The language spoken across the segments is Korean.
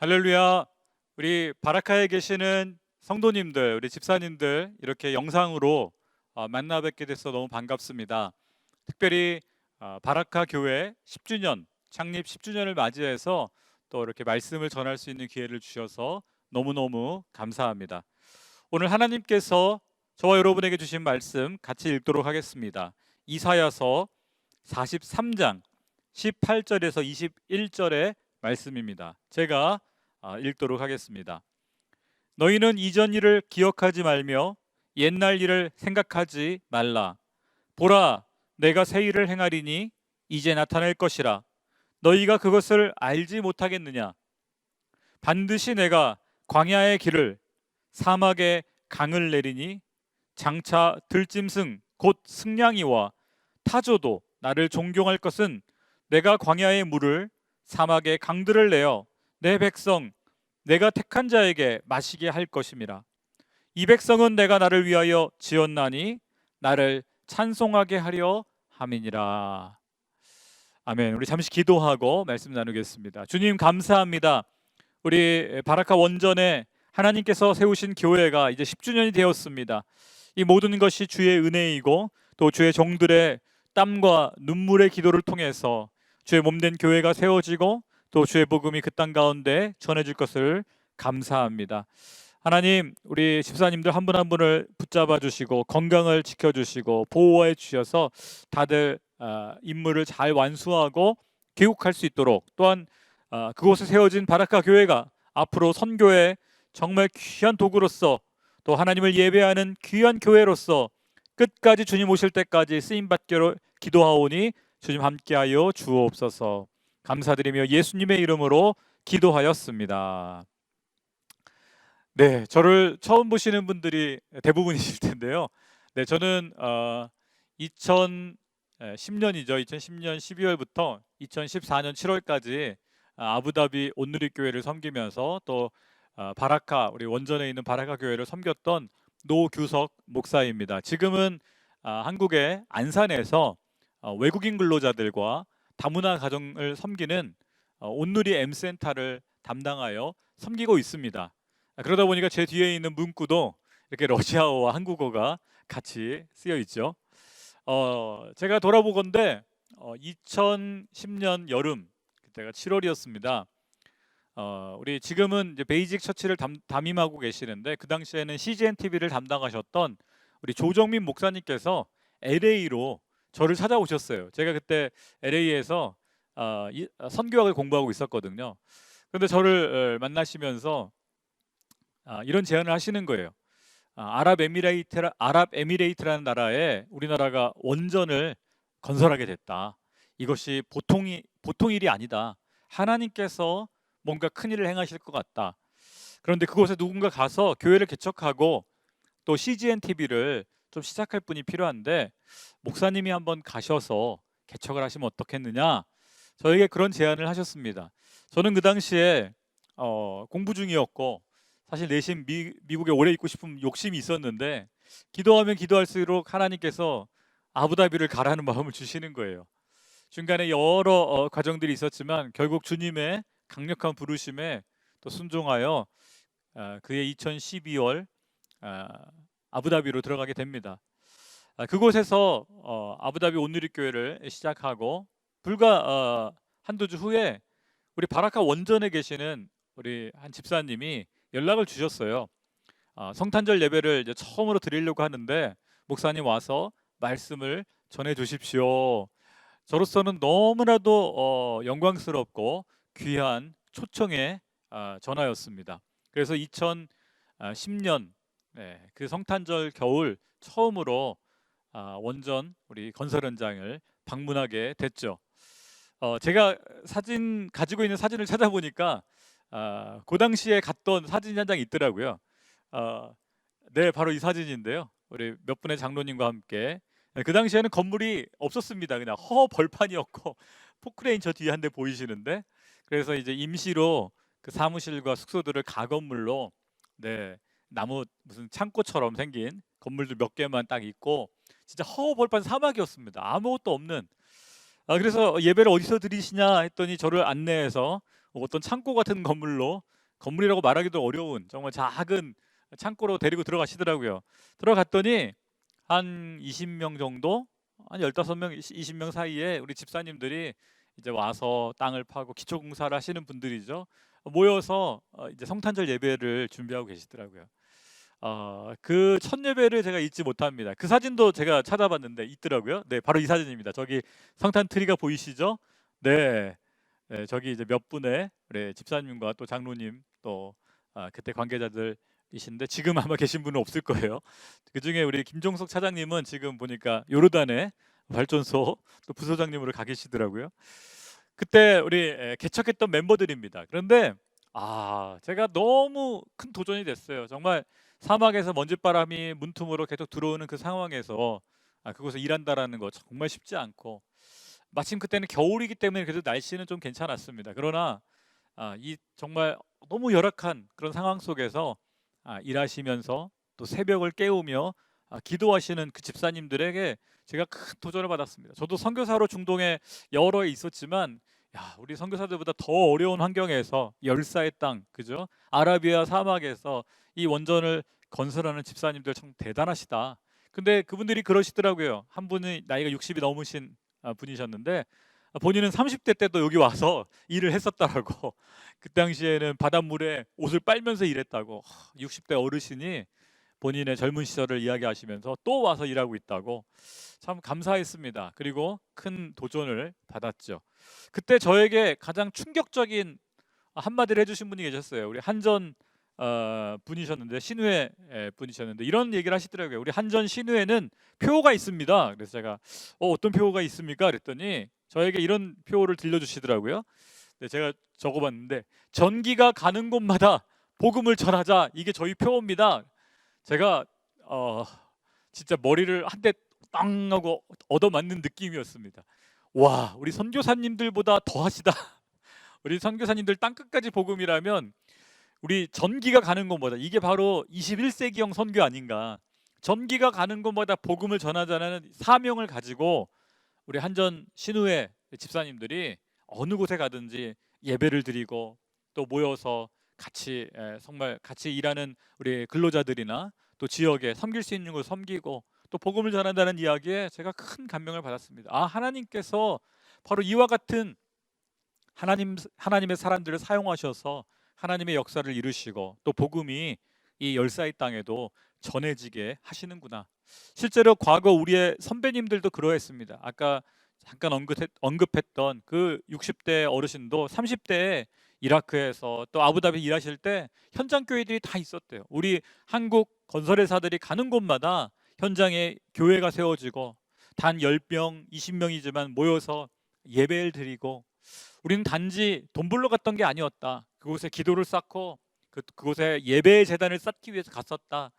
할렐루야. 우리 바라카에 계시는 성도님들, 우리 집사님들 이렇게 영상으로 만나 뵙게 돼서 너무 반갑습니다. 특별히 바라카 교회 10주년, 창립 10주년을 맞이해서 또 이렇게 말씀을 전할 수 있는 기회를 주셔서 너무너무 감사합니다. 오늘 하나님께서 저와 여러분에게 주신 말씀 같이 읽도록 하겠습니다. 이사야서 43장 18절에서 21절의 말씀입니다. 제가 읽도록 하겠습니다. 너희는 이전 일을 기억하지 말며 옛날 일을 생각하지 말라. 보라, 내가 새 일을 행하리니 이제 나타날 것이라. 너희가 그것을 알지 못하겠느냐? 반드시 내가 광야의 길을 사막에 강을 내리니 장차 들짐승 곧 승냥이와 타조도 나를 존경할 것은 내가 광야의 물을 사막의 강들을 내어 내 백성 내가 택한 자에게 마시게 할 것임이라. 이 백성은 내가 나를 위하여 지었나니 나를 찬송하게 하려 함이니라. 아멘. 우리 잠시 기도하고 말씀 나누겠습니다. 주님 감사합니다. 우리 바라카 원전에 하나님께서 세우신 교회가 이제 10주년이 되었습니다. 이 모든 것이 주의 은혜이고 또 주의 종들의 땀과 눈물의 기도를 통해서 주의 몸된 교회가 세워지고 또 주의 복음이 그 땅 가운데 전해질 것을 감사합니다. 하나님, 우리 집사님들 한 분 한 분을 붙잡아 주시고 건강을 지켜주시고 보호해 주셔서 다들 임무를 잘 완수하고 귀국할 수 있도록, 또한 그곳에 세워진 바라카 교회가 앞으로 선교에 정말 귀한 도구로서 또 하나님을 예배하는 귀한 교회로서 끝까지 주님 오실 때까지 쓰임받기로 기도하오니 주님 함께하여 주옵소서. 감사드리며 예수님의 이름으로 기도하였습니다. 네, 저를 처음 보시는 분들이 대부분이실 텐데요. 네, 저는 2010년이죠. 2010년 12월부터 2014년 7월까지 아부다비 온누리 교회를 섬기면서 또 바라카, 우리 원전에 있는 바라카 교회를 섬겼던 노규석 목사입니다. 지금은 한국의 안산에서 외국인 근로자들과 다문화 가정을 섬기는 온누리 M센터를 담당하여 섬기고 있습니다. 그러다 보니까 제 뒤에 있는 문구도 이렇게 러시아어와 한국어가 같이 쓰여 있죠. 제가 돌아보건대 2010년 여름, 그때가 7월이었습니다. 우리 지금은 이제 베이직 처치를 담임하고 계시는데 그 당시에는 CGN TV를 담당하셨던 우리 조정민 목사님께서 LA로 저를 찾아오셨어요. 제가 그때 LA에서 선교학을 공부하고 있었거든요. 그런데 저를 만나시면서 이런 제안을 하시는 거예요. 아랍에미레이트라는 나라에 우리나라가 원전을 건설하게 됐다. 이것이 보통 일이 아니다. 하나님께서 뭔가 큰 일을 행하실 것 같다. 그런데 그곳에 누군가 가서 교회를 개척하고 또 CGN TV를 좀 시작할 분이 필요한데 목사님이 한번 가셔서 개척을 하시면 어떻겠느냐, 저에게 그런 제안을 하셨습니다. 저는 그 당시에 공부 중이었고 사실 내심 미국에 오래 있고 싶은 욕심이 있었는데 기도하면 기도할수록 하나님께서 아부다비를 가라는 마음을 주시는 거예요. 중간에 여러 과정들이 있었지만 결국 주님의 강력한 부르심에 또 순종하여 그해 2012월 아부다비로 들어가게 됩니다. 그곳에서 아부다비 온누리 교회를 시작하고 불과 한두 주 후에 우리 바라카 원전에 계시는 우리 한 집사님이 연락을 주셨어요. 성탄절 예배를 이제 처음으로 드리려고 하는데 목사님 와서 말씀을 전해 주십시오. 저로서는 너무나도 영광스럽고 귀한 초청의 전화였습니다. 그래서 2010년 그 성탄절 겨울 처음으로 원전 우리 건설 현장을 방문하게 됐죠. 제가 가지고 있는 사진을 찾아보니까 그 당시에 갔던 사진 한 장이 있더라고요. 네, 바로 이 사진인데요. 우리 몇 분의 장로님과 함께. 그 당시에는 건물이 없었습니다. 그냥 벌판이었고 포크레인 저 뒤에 한 대 보이시는데, 그래서 이제 임시로 그 사무실과 숙소들을 가건물로, 네, 나무 무슨 창고처럼 생긴 건물들 몇 개만 딱 있고 진짜 벌판 사막이었습니다. 아무것도 없는. 그래서 예배를 어디서 드리시냐 했더니 저를 안내해서 어떤 창고 같은 건물로, 건물이라고 말하기도 어려운 정말 작은 창고로 데리고 들어가시더라고요. 들어갔더니 한 20명 정도, 한 15명, 20명 사이에 우리 집사님들이 이제 와서 땅을 파고 기초 공사를 하시는 분들이죠. 모여서 이제 성탄절 예배를 준비하고 계시더라고요. 그 첫 예배를 제가 잊지 못합니다. 그 사진도 제가 찾아봤는데 있더라고요. 네, 바로 이 사진입니다. 저기 성탄 트리가 보이시죠? 네, 네, 저기 이제 몇 분의 우리 집사님과 또 장로님 또 그때 관계자들이신데 지금 아마 계신 분은 없을 거예요. 그 중에 우리 김종석 차장님은 지금 보니까 요르단에 발전소 또 부소장님으로 가 계시더라고요. 그때 우리 개척했던 멤버들입니다. 그런데 제가 너무 큰 도전이 됐어요. 정말 사막에서 먼지바람이 문틈으로 계속 들어오는 그 상황에서 그곳에 일한다라는 거 정말 쉽지 않고, 마침 그때는 겨울이기 때문에 그래도 날씨는 좀 괜찮았습니다. 그러나 이 정말 너무 열악한 그런 상황 속에서 일하시면서 또 새벽을 깨우며 기도하시는 그 집사님들에게 제가 큰 도전을 받았습니다. 저도 선교사로 중동에 여러 해 있었지만, 야, 우리 선교사들보다 더 어려운 환경에서 열사의 땅, 그죠? 아라비아 사막에서 이 원전을 건설하는 집사님들 참 대단하시다. 근데 그분들이 그러시더라고요. 한 분이 나이가 60이 넘으신 분이셨는데, 본인은 30대 때도 여기 와서 일을 했었다라고. 그 당시에는 바닷물에 옷을 빨면서 일했다고. 60대 어르신이 본인의 젊은 시절을 이야기하시면서 또 와서 일하고 있다고. 참 감사했습니다. 그리고 큰 도전을 받았죠. 그때 저에게 가장 충격적인 한마디를 해주신 분이 계셨어요. 우리 한전 분이셨는데, 신우회 분이셨는데 이런 얘기를 하시더라고요. 우리 한전 신우회는 표가 있습니다. 그래서 제가 어떤 표가 있습니까? 그랬더니 저에게 이런 표를 들려주시더라고요. 네, 제가 적어봤는데, 전기가 가는 곳마다 복음을 전하자, 이게 저희 표입니다. 제가 진짜 머리를 한 대 땅 하고 얻어맞는 느낌이었습니다. 와, 우리 선교사님들보다 더하시다. 우리 선교사님들 땅끝까지 복음이라면 우리 전기가 가는 곳마다, 이게 바로 21세기형 선교 아닌가. 전기가 가는 곳마다 복음을 전하자는 사명을 가지고 우리 한전 신우회 집사님들이 어느 곳에 가든지 예배를 드리고 또 모여서 같이 정말 같이 일하는 우리 근로자들이나 또 지역에 섬길 수 있는 곳을 섬기고 또 복음을 전한다는 이야기에 제가 큰 감명을 받았습니다. 하나님께서 바로 이와 같은 하나님의 사람들을 사용하셔서 하나님의 역사를 이루시고 또 복음이 이 열사의 땅에도 전해지게 하시는구나. 실제로 과거 우리의 선배님들도 그러했습니다. 아까 잠깐 언급했던 그 60대 어르신도 30대에 이라크에서 또 아부다비 일하실 때 현장 교회들이 다 있었대요. 우리 한국 건설회사들이 가는 곳마다 현장에 교회가 세워지고 단 10명, 20명이지만 모여서 예배를 드리고, 우리는 단지 돈 벌러 갔던 게 아니었다. 그곳에 기도를 쌓고 그곳에 예배의 재단을 쌓기 위해서 갔었다.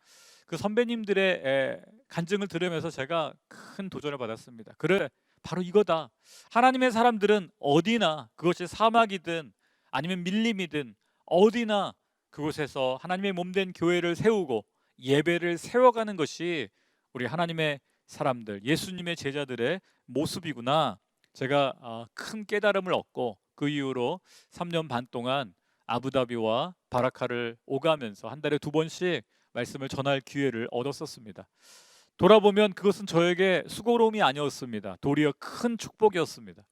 그 선배님들의 간증을 들으면서 제가 큰 도전을 받았습니다. 그래, 바로 이거다. 하나님의 사람들은 어디나, 그것이 사막이든 아니면 밀림이든 어디나 그곳에서 하나님의 몸된 교회를 세우고 예배를 세워가는 것이 우리 하나님의 사람들, 예수님의 제자들의 모습이구나. 제가 큰 깨달음을 얻고 그 이후로 3년 반 동안 아부다비와 바라카를 오가면서 한 달에 2번씩 말씀을 전할 기회를 얻었었습니다. 돌아보면 그것은 저에게 수고로움이 아니었습니다. 도리어 큰 축복이었습니다.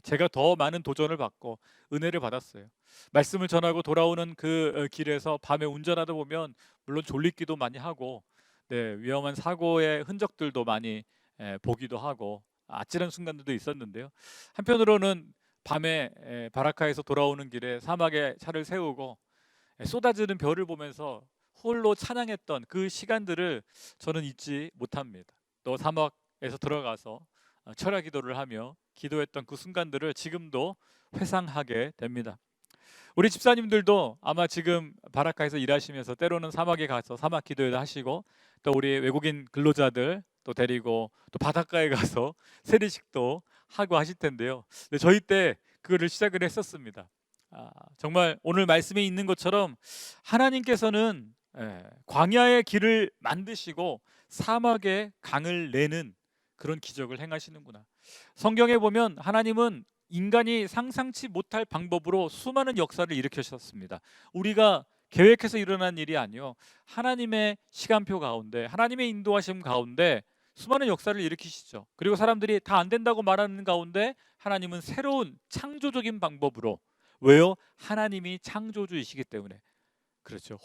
제가 더 많은 도전을 받고 은혜를 받았어요. 말씀을 전하고 돌아오는 그 길에서 밤에 운전하다 보면 물론 졸리기도 많이 하고, 위험한 사고의 흔적들도 많이 보기도 하고 아찔한 순간들도 있었는데요. 한편으로는 밤에 바라카에서 돌아오는 길에 사막에 차를 세우고 쏟아지는 별을 보면서 홀로 찬양했던 그 시간들을 저는 잊지 못합니다. 또 사막에서 들어가서 철야 기도를 하며 기도했던 그 순간들을 지금도 회상하게 됩니다. 우리 집사님들도 아마 지금 바라카에서 일하시면서 때로는 사막에 가서 사막 기도회도 하시고, 또 우리 외국인 근로자들 또 데리고 또 바닷가에 가서 세례식도 하고 하실 텐데요. 저희 때 그거를 시작을 했었습니다. 정말 오늘 말씀에 있는 것처럼 하나님께서는 광야의 길을 만드시고 사막에 강을 내는 그런 기적을 행하시는구나. 성경에 보면 하나님은 인간이 상상치 못할 방법으로 수많은 역사를 일으키셨습니다. 우리가 계획해서 일어난 일이 아니요, 하나님의 시간표 가운데, 하나님의 인도하심 가운데 수많은 역사를 일으키시죠. 그리고 사람들이 다 안 된다고 말하는 가운데 하나님은 새로운 창조적인 방법으로, 왜요? 하나님이 창조주이시기 때문에. 그렇죠.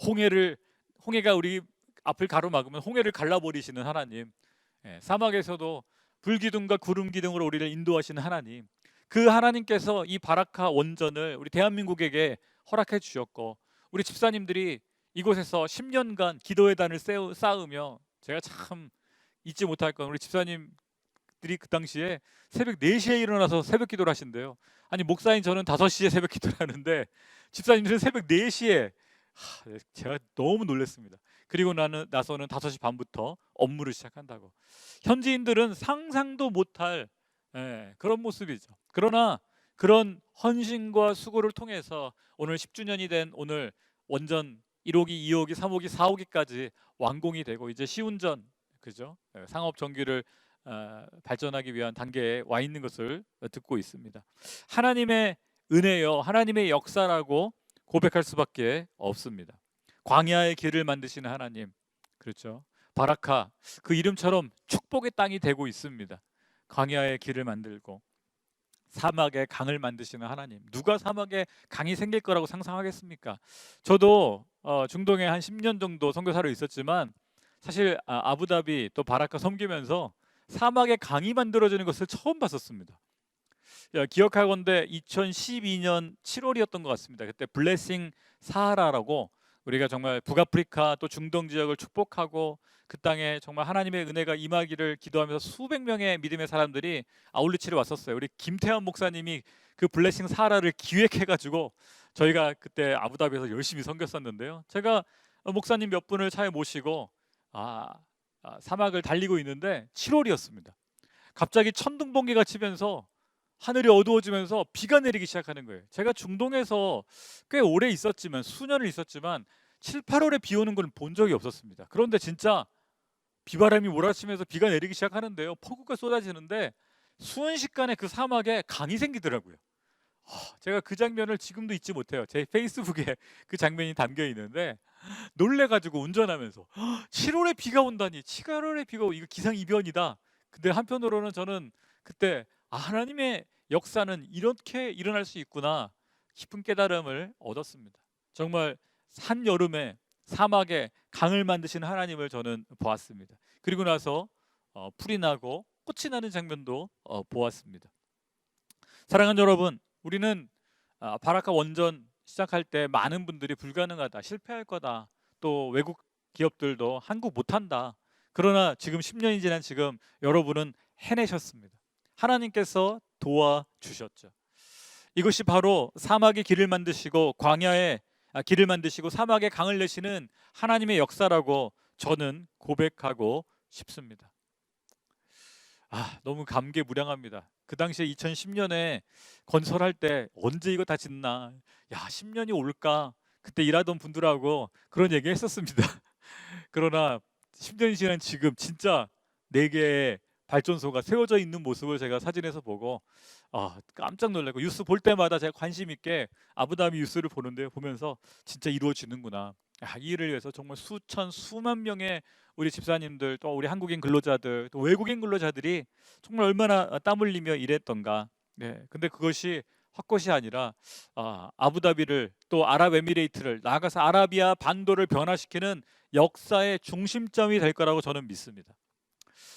홍해가 우리 앞을 가로막으면 홍해를 갈라버리시는 하나님, 사막에서도 불기둥과 구름 기둥으로 우리를 인도하시는 하나님, 그 하나님께서 이 바라카 원전을 우리 대한민국에게 허락해 주셨고, 우리 집사님들이 이곳에서 10년간 기도의 단을 쌓으며, 제가 참 잊지 못할 건, 우리 집사님들이 그 당시에 새벽 4시에 일어나서 새벽 기도를 하신대요. 아니, 목사인 저는 5시에 새벽 기도를 하는데 집사님들은 새벽 4시에, 제가 너무 놀랐습니다. 그리고 나서는 5시 반부터 업무를 시작한다고. 현지인들은 상상도 못할, 그런 모습이죠. 그러나 그런 헌신과 수고를 통해서 오늘 10주년이 된 오늘 원전 1호기, 2호기, 3호기, 4호기까지 완공이 되고, 이제 시운전, 그죠? 상업 전기를 발전하기 위한 단계에 와 있는 것을 듣고 있습니다. 하나님의 은혜요, 하나님의 역사라고 고백할 수밖에 없습니다. 광야의 길을 만드시는 하나님, 그렇죠? 바라카, 그 이름처럼 축복의 땅이 되고 있습니다. 광야의 길을 만들고 사막에 강을 만드시는 하나님. 누가 사막에 강이 생길 거라고 상상하겠습니까? 저도 중동에 한 10년 정도 선교사로 있었지만, 사실 아부다비 또 바라카 섬기면서 사막에 강이 만들어지는 것을 처음 봤었습니다. 기억하건대 2012년 7월이었던 것 같습니다. 그때 블레싱 사하라라고, 우리가 정말 북아프리카 또 중동 지역을 축복하고 그 땅에 정말 하나님의 은혜가 임하기를 기도하면서 수백 명의 믿음의 사람들이 아울리치를 왔었어요. 우리 김태환 목사님이 그 블레싱 사하라를 기획해가지고 저희가 그때 아부다비에서 열심히 섬겼었는데요. 제가 목사님 몇 분을 차에 모시고 사막을 달리고 있는데 7월이었습니다. 갑자기 천둥번개가 치면서 하늘이 어두워지면서 비가 내리기 시작하는 거예요. 제가 중동에서 꽤 오래 있었지만, 수년을 있었지만 7, 8월에 비 오는 걸 본 적이 없었습니다. 그런데 진짜 비바람이 몰아치면서 비가 내리기 시작하는데요, 폭우가 쏟아지는데 순식간에 그 사막에 강이 생기더라고요. 제가 그 장면을 지금도 잊지 못해요. 제 페이스북에 그 장면이 담겨 있는데, 놀래가지고 운전하면서 7월에 비가 온다니, 7월에 비가 이거 기상이변이다. 근데 한편으로는 저는 그때 하나님의 역사는 이렇게 일어날 수 있구나, 깊은 깨달음을 얻었습니다. 정말 한여름에 사막에 강을 만드시는 하나님을 저는 보았습니다. 그리고 나서 풀이 나고 꽃이 나는 장면도 보았습니다. 사랑하는 여러분, 우리는 바라카 원전 시작할 때 많은 분들이 불가능하다, 실패할 거다, 또 외국 기업들도 한국 못한다. 그러나 지금 10년이 지난 지금 여러분은 해내셨습니다. 하나님께서 도와주셨죠. 이것이 바로 사막의 길을 만드시고 광야의 길을 만드시고 사막에 강을 내시는 하나님의 역사라고 저는 고백하고 싶습니다. 너무 감개무량합니다. 그 당시에 2010년에 건설할 때 언제 이거 다 짓나, 10년이 올까, 그때 일하던 분들하고 그런 얘기 했었습니다. 그러나 10년이 지난 지금 진짜 4개의 발전소가 세워져 있는 모습을 제가 사진에서 보고 깜짝 놀라고, 뉴스 볼 때마다 제가 관심 있게 아부다비 뉴스를 보면서 진짜 이루어지는구나. 이 일을 위해서 정말 수만 명의 우리 집사님들, 또 우리 한국인 근로자들, 또 외국인 근로자들이 정말 얼마나 땀 흘리며 일했던가. 근데 그것이 헛것이 아니라 아부다비를, 또 아랍에미레이트를, 나아가서 아라비아 반도를 변화시키는 역사의 중심점이 될 거라고 저는 믿습니다.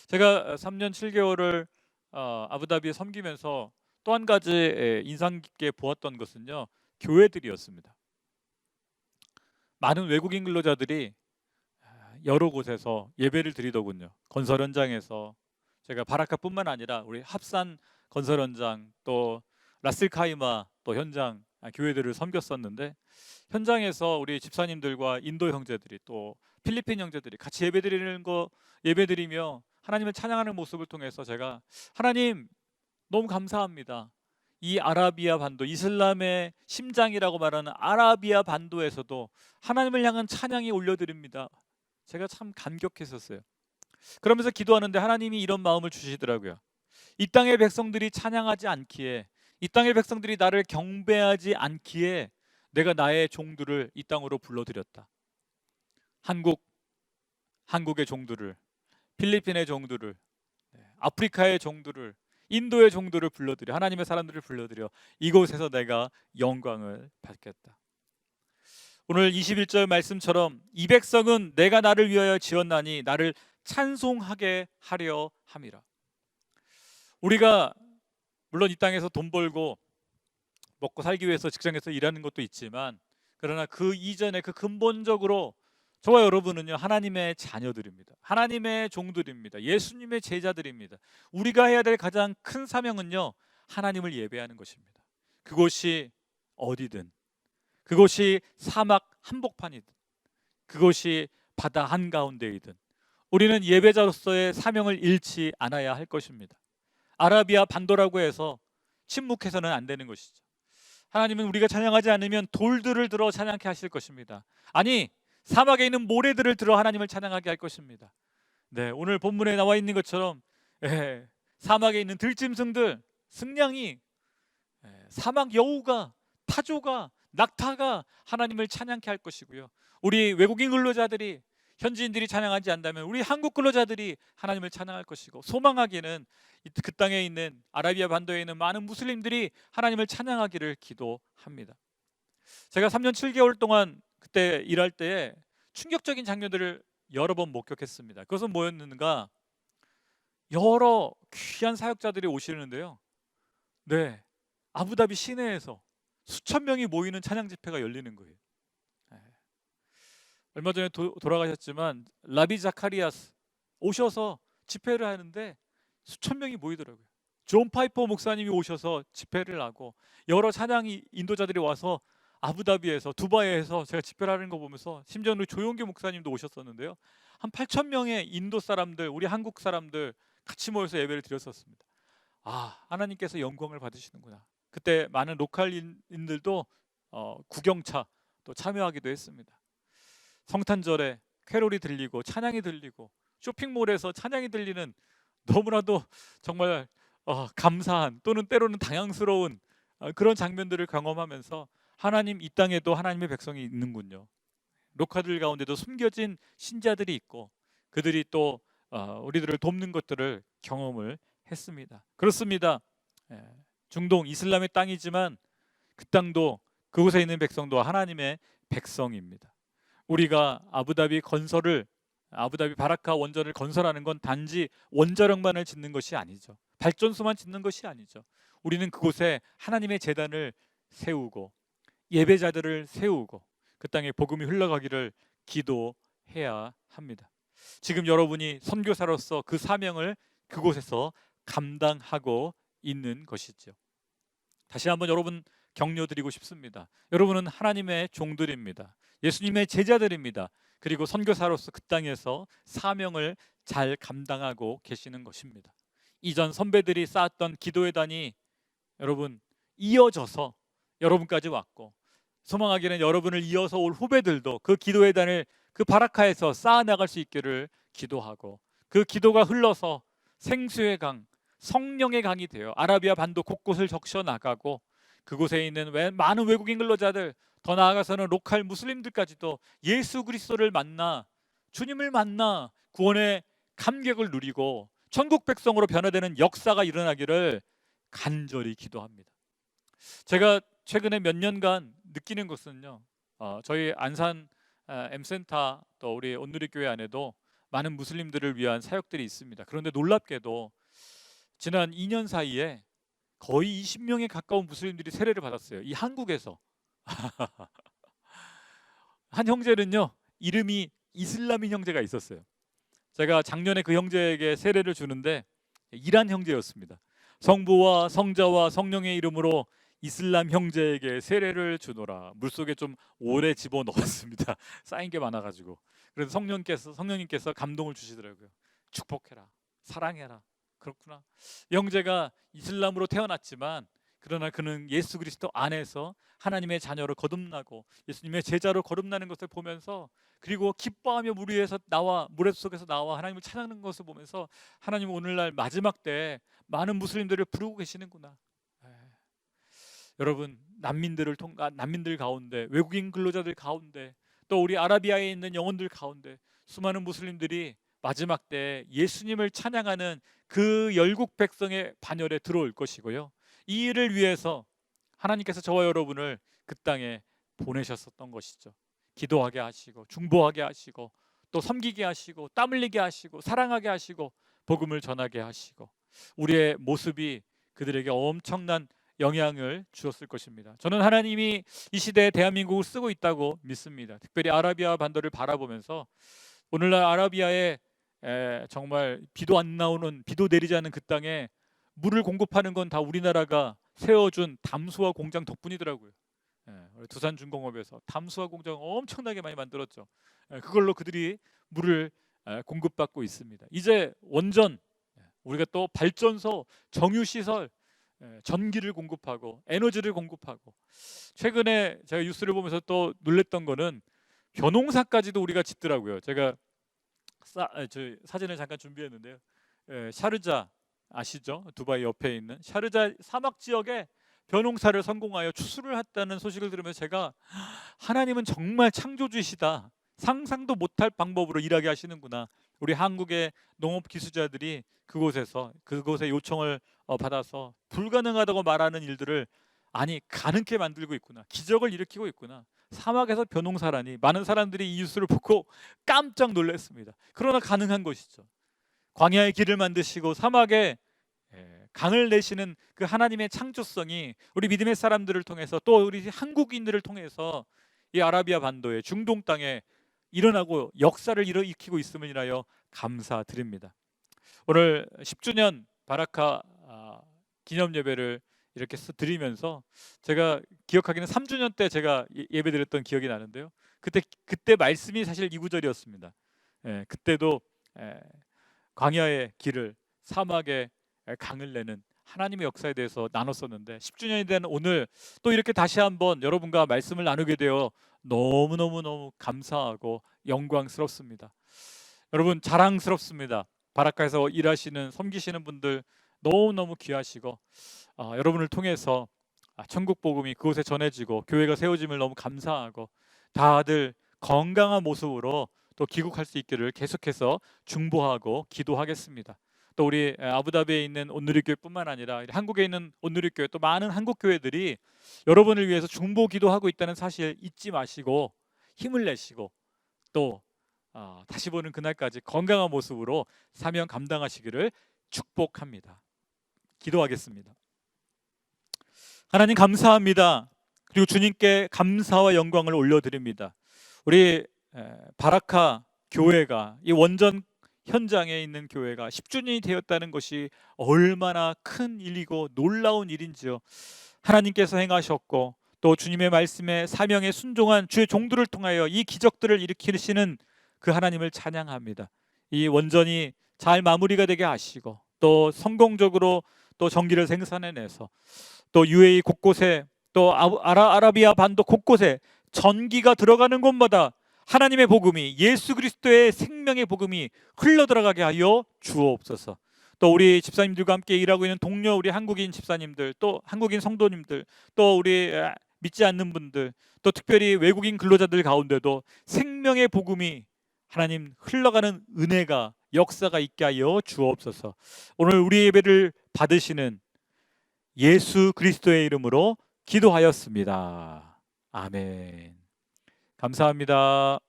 제가 3년 7개월을 아부다비에 섬기면서 또 한 가지 인상 깊게 보았던 것은요, 교회들이었습니다. 많은 외국인 근로자들이 여러 곳에서 예배를 드리더군요. 건설 현장에서, 제가 바라카뿐만 아니라 우리 합산 건설 현장, 또 라스카이마 또 현장, 교회들을 섬겼었는데, 현장에서 우리 집사님들과 인도 형제들이, 또 필리핀 형제들이 같이 예배드리며 하나님을 찬양하는 모습을 통해서 제가, 하나님 너무 감사합니다. 이 아라비아 반도, 이슬람의 심장이라고 말하는 아라비아 반도에서도 하나님을 향한 찬양이 올려드립니다. 제가 참 감격했었어요. 그러면서 기도하는데 하나님이 이런 마음을 주시더라고요. 이 땅의 백성들이 찬양하지 않기에, 이 땅의 백성들이 나를 경배하지 않기에 내가 나의 종들을 이 땅으로 불러들였다. 한국의 종들을, 필리핀의 종들을, 아프리카의 종들을, 인도의 종들을 불러들여, 하나님의 사람들을 불러들여 이곳에서 내가 영광을 받겠다. 오늘 21절 말씀처럼 이 백성은 내가 나를 위하여 지었나니 나를 찬송하게 하려 함이라. 우리가 물론 이 땅에서 돈 벌고 먹고 살기 위해서 직장에서 일하는 것도 있지만, 그러나 그 이전에 그 근본적으로 저와 여러분은요, 하나님의 자녀들입니다. 하나님의 종들입니다. 예수님의 제자들입니다. 우리가 해야 될 가장 큰 사명은요, 하나님을 예배하는 것입니다. 그곳이 어디든, 그곳이 사막 한복판이든, 그곳이 바다 한가운데이든 우리는 예배자로서의 사명을 잃지 않아야 할 것입니다. 아라비아 반도라고 해서 침묵해서는 안 되는 것이죠. 하나님은 우리가 찬양하지 않으면 돌들을 들어 찬양케 하실 것입니다. 아니, 사막에 있는 모래들을 들어 하나님을 찬양하게 할 것입니다. 네, 오늘 본문에 나와 있는 것처럼 사막에 있는 들짐승들, 승냥이, 사막 여우가, 타조가, 낙타가 하나님을 찬양케 할 것이고요. 우리 외국인 근로자들이, 현지인들이 찬양하지 않는다면 우리 한국 근로자들이 하나님을 찬양할 것이고, 소망하기는 그 땅에 있는 아라비아 반도에 있는 많은 무슬림들이 하나님을 찬양하기를 기도합니다. 제가 3년 7개월 동안 그때 일할 때에 충격적인 장면들을 여러 번 목격했습니다. 그것은 뭐였는가? 여러 귀한 사역자들이 오시는데요, 네, 아부다비 시내에서 수천 명이 모이는 찬양 집회가 열리는 거예요. 얼마 전에 돌아가셨지만 라비 자카리아스 오셔서 집회를 하는데 수천 명이 모이더라고요. 존 파이퍼 목사님이 오셔서 집회를 하고, 여러 찬양 인도자들이 와서 아부다비에서, 두바이에서 제가 집회를 하는 거 보면서, 심지어 우리 조용기 목사님도 오셨었는데요, 한 8천 명의 인도 사람들, 우리 한국 사람들 같이 모여서 예배를 드렸었습니다. 아, 하나님께서 영광을 받으시는구나. 그때 많은 로컬인들도 구경차 또 참여하기도 했습니다. 성탄절에 캐롤이 들리고 찬양이 들리고 쇼핑몰에서 찬양이 들리는, 너무나도 정말 감사한, 또는 때로는 당황스러운 그런 장면들을 경험하면서, 하나님, 이 땅에도 하나님의 백성이 있는군요. 로카들 가운데도 숨겨진 신자들이 있고, 그들이 또 우리들을 돕는 것들을 경험을 했습니다. 그렇습니다. 중동 이슬람의 땅이지만 그 땅도, 그곳에 있는 백성도 하나님의 백성입니다. 우리가 아부다비 바라카 원전을 건설하는 건 단지 원자력만을 짓는 것이 아니죠. 발전소만 짓는 것이 아니죠. 우리는 그곳에 하나님의 제단을 세우고 예배자들을 세우고 그 땅에 복음이 흘러가기를 기도해야 합니다. 지금 여러분이 선교사로서 그 사명을 그곳에서 감당하고 있는 것이죠. 다시 한번 여러분 격려드리고 싶습니다. 여러분은 하나님의 종들입니다. 예수님의 제자들입니다. 그리고 선교사로서 그 땅에서 사명을 잘 감당하고 계시는 것입니다. 이전 선배들이 쌓았던 기도의 단이 여러분 이어져서 여러분까지 왔고, 소망하기는 여러분을 이어서 올 후배들도 그 기도의 단을 그 바라카에서 쌓아나갈 수 있기를 기도하고, 그 기도가 흘러서 생수의 강, 성령의 강이 되어 아라비아 반도 곳곳을 적셔 나가고, 그곳에 있는 많은 외국인 근로자들, 더 나아가서는 로컬 무슬림들까지도 예수 그리스도를 만나, 주님을 만나 구원의 감격을 누리고 천국 백성으로 변화되는 역사가 일어나기를 간절히 기도합니다. 제가 최근에 몇 년간 느끼는 것은요, 저희 안산 M센터, 또 우리 온누리교회 안에도 많은 무슬림들을 위한 사역들이 있습니다. 그런데 놀랍게도 지난 2년 사이에 거의 20명에 가까운 무슬림들이 세례를 받았어요. 이 한국에서. 한 형제는요, 이름이 이슬람인 형제가 있었어요. 제가 작년에 그 형제에게 세례를 주는데 이란 형제였습니다. 성부와 성자와 성령의 이름으로 이슬람 형제에게 세례를 주노라. 물속에 좀 오래 집어넣었습니다. 쌓인 게 많아가지고. 그래서 성령님께서 감동을 주시더라고요. 축복해라, 사랑해라. 그렇구나. 형제가 이슬람으로 태어났지만, 그러나 그는 예수 그리스도 안에서 하나님의 자녀로 거듭나고 예수님의 제자로 거듭나는 것을 보면서, 그리고 기뻐하며 물 위에서 나와, 모래속에서 나와 하나님을 찬양하는 것을 보면서, 하나님 오늘날 마지막 때 많은 무슬림들을 부르고 계시는구나. 여러분, 난민들 가운데, 외국인 근로자들 가운데, 또 우리 아라비아에 있는 영혼들 가운데 수많은 무슬림들이 마지막 때 예수님을 찬양하는 그 열국 백성의 반열에 들어올 것이고요. 이 일을 위해서 하나님께서 저와 여러분을 그 땅에 보내셨었던 것이죠. 기도하게 하시고 중보하게 하시고 또 섬기게 하시고 땀 흘리게 하시고 사랑하게 하시고 복음을 전하게 하시고 우리의 모습이 그들에게 엄청난 영향을 주었을 것입니다. 저는 하나님이 이 시대에 대한민국을 쓰고 있다고 믿습니다. 특별히 아라비아 반도를 바라보면서 오늘날 아라비아에 정말 비도 내리지 않는 그 땅에 물을 공급하는 건 다 우리나라가 세워준 담수화 공장 덕분이더라고요. 두산중공업에서 담수화 공장 엄청나게 많이 만들었죠. 그걸로 그들이 물을 공급받고 있습니다. 이제 원전, 우리가 또 발전소, 정유시설, 전기를 공급하고 에너지를 공급하고, 최근에 제가 뉴스를 보면서 또 놀랬던 거는 벼농사까지도 우리가 짓더라고요. 제가 사진을 잠깐 준비했는데요. 샤르자 아시죠? 두바이 옆에 있는 샤르자 사막 지역에 벼농사를 성공하여 추수를 했다는 소식을 들으면서 제가 하나님은 정말 창조주이시다. 상상도 못할 방법으로 일하게 하시는구나. 우리 한국의 농업 기술자들이 그곳의 요청을 받아서 불가능하다고 말하는 일들을 가능케 만들고 있구나. 기적을 일으키고 있구나. 사막에서 벼농사라니. 많은 사람들이 이 뉴스를 보고 깜짝 놀랐습니다. 그러나 가능한 것이죠. 광야의 길을 만드시고 사막에 강을 내시는 그 하나님의 창조성이 우리 믿음의 사람들을 통해서 또 우리 한국인들을 통해서 이 아라비아 반도의 중동 땅에 일어나고 역사를 일으키고 있음을 인하여 감사드립니다. 오늘 10주년 바라카 기념 예배를 이렇게 드리면서 제가 기억하기는 3주년 때 제가 예배 드렸던 기억이 나는데요. 그때 말씀이 사실 이 구절이었습니다. 그때도 광야의 길을, 사막의 강을 내는 하나님의 역사에 대해서 나눴었는데 10주년이 된 오늘 또 이렇게 다시 한번 여러분과 말씀을 나누게 되어 너무너무 감사하고 영광스럽습니다. 여러분, 자랑스럽습니다. 바라카에서 일하시는, 섬기시는 분들 너무너무 귀하시고 여러분을 통해서 천국 복음이 그곳에 전해지고 교회가 세워짐을 너무 감사하고, 다들 건강한 모습으로 또 귀국할 수 있기를 계속해서 중보하고 기도하겠습니다. 또 우리 아부다비에 있는 온누리교회뿐만 아니라 한국에 있는 온누리교회, 또 많은 한국 교회들이 여러분을 위해서 중보 기도하고 있다는 사실 잊지 마시고 힘을 내시고 또 다시 보는 그날까지 건강한 모습으로 사명 감당하시기를 축복합니다. 기도하겠습니다. 하나님 감사합니다. 그리고 주님께 감사와 영광을 올려드립니다. 우리 바라카 교회가, 이 원전 현장에 있는 교회가 10주년이 되었다는 것이 얼마나 큰 일이고 놀라운 일인지요. 하나님께서 행하셨고 또 주님의 말씀에 사명에 순종한 주의 종들을 통하여 이 기적들을 일으키시는 그 하나님을 찬양합니다. 이 원전이 잘 마무리가 되게 하시고 또 성공적으로 또 전기를 생산해내서 또 UAE 곳곳에, 또 아라비아 반도 곳곳에 전기가 들어가는 곳마다 하나님의 복음이, 예수 그리스도의 생명의 복음이 흘러들어가게 하여 주옵소서. 또 우리 집사님들과 함께 일하고 있는 동료 우리 한국인 집사님들, 또 한국인 성도님들, 또 우리 믿지 않는 분들, 또 특별히 외국인 근로자들 가운데도 생명의 복음이 하나님 흘러가는 은혜가, 역사가 있게 하여 주옵소서. 오늘 우리 예배를 받으시는 예수 그리스도의 이름으로 기도하였습니다. 아멘. 감사합니다.